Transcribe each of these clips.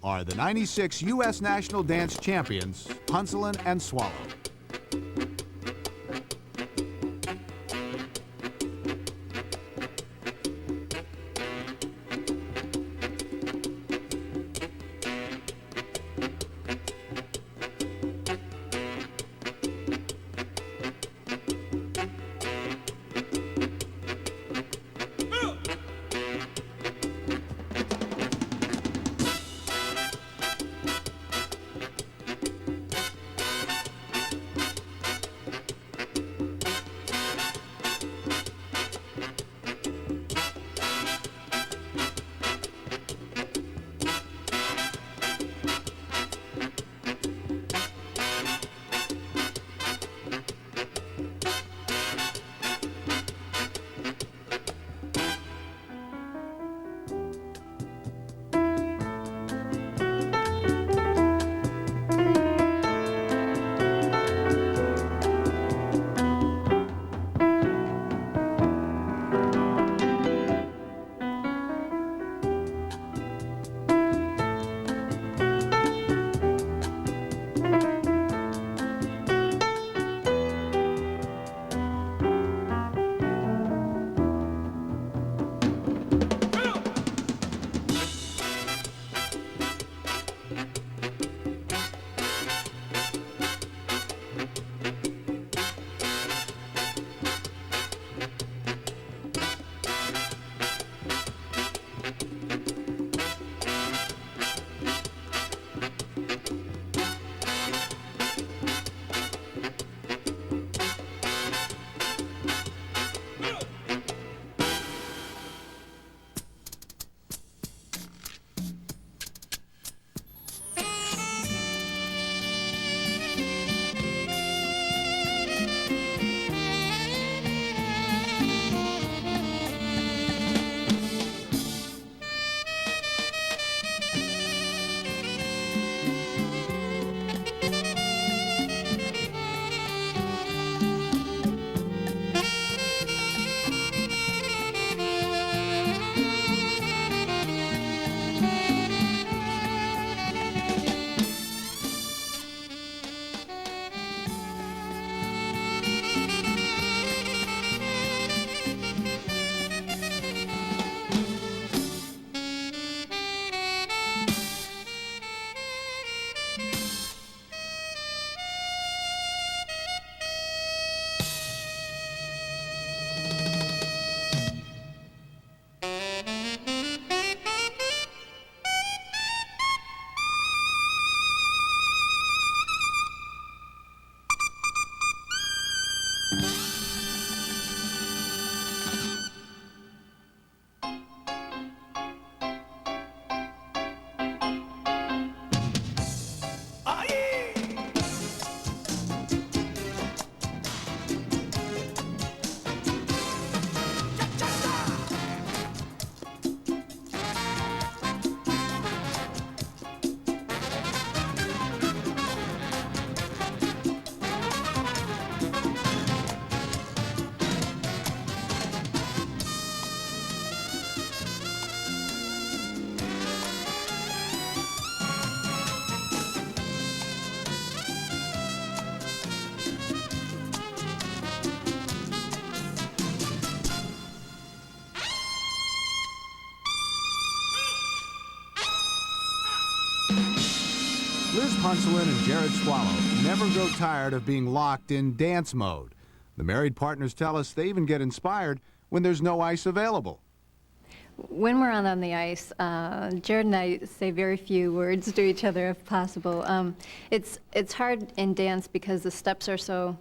are the '96 U.S. National Dance Champions, Punsalan and Swallow. Liz Punsalan and Jerod Swallow never grow tired of being locked in dance mode. The married partners tell us they even get inspired when there's no ice available. When we're on the ice, Jerod and I say very few words to each other if possible. It's hard in dance because the steps are so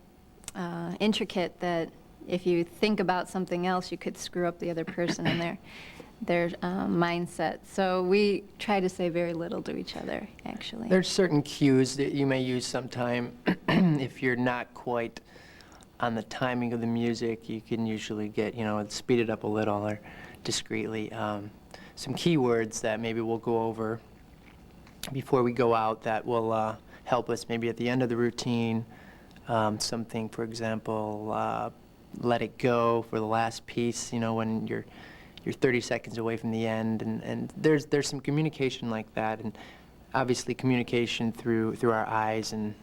intricate that if you think about something else, you could screw up the other person in their mindset. So we try to say very little to each other, actually. There's certain cues that you may use sometime. If you're not quite on the timing of the music, you can usually get, speed it up a little or discreetly. Some keywords that maybe we'll go over before we go out that will help us maybe at the end of the routine. Something, for example, let it go for the last piece, when you're 30 seconds away from the end, and there's some communication like that, and obviously communication through our eyes, and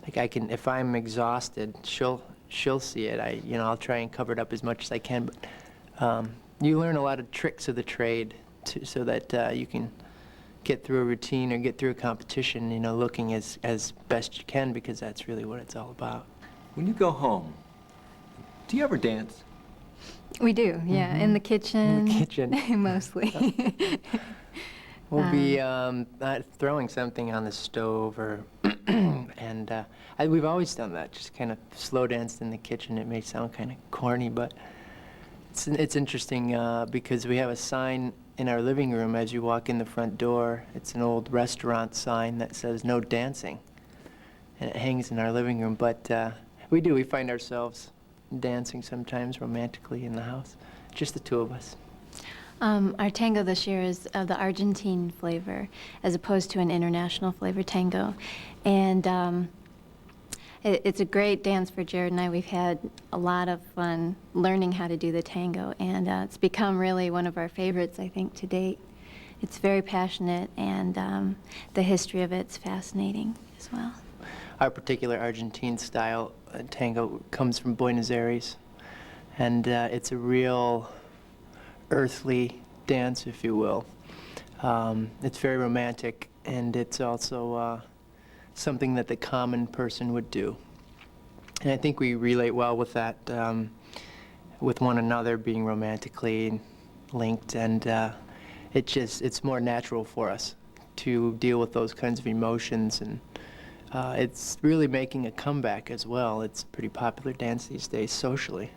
like I can, if I'm exhausted, she'll see it. I'll try and cover it up as much as I can, but you learn a lot of tricks of the trade so that you can get through a routine or get through a competition, looking as best you can, because that's really what it's all about. When you go home, do you ever dance? We do, yeah, in the kitchen. In the kitchen. Mostly. We'll be throwing something on the stove, or and we've always done that, just kind of slow danced in the kitchen. It may sound kind of corny, but it's interesting because we have a sign in our living room as you walk in the front door. It's an old restaurant sign that says "No dancing," and it hangs in our living room. But we find ourselves dancing sometimes romantically in the house, just the two of us. Our tango this year is of the Argentine flavor, as opposed to an international flavor tango. And it's a great dance for Jerod and I. We've had a lot of fun learning how to do the tango, and it's become really one of our favorites, I think, to date. It's very passionate, and the history of it's fascinating as well. Our particular Argentine style tango comes from Buenos Aires, and it's a real earthly dance, if you will. It's very romantic, and it's also something that the common person would do. And I think we relate well with that, with one another, being romantically linked, and it's more natural for us to deal with those kinds of emotions, and it's really making a comeback as well. It's a pretty popular dance these days socially.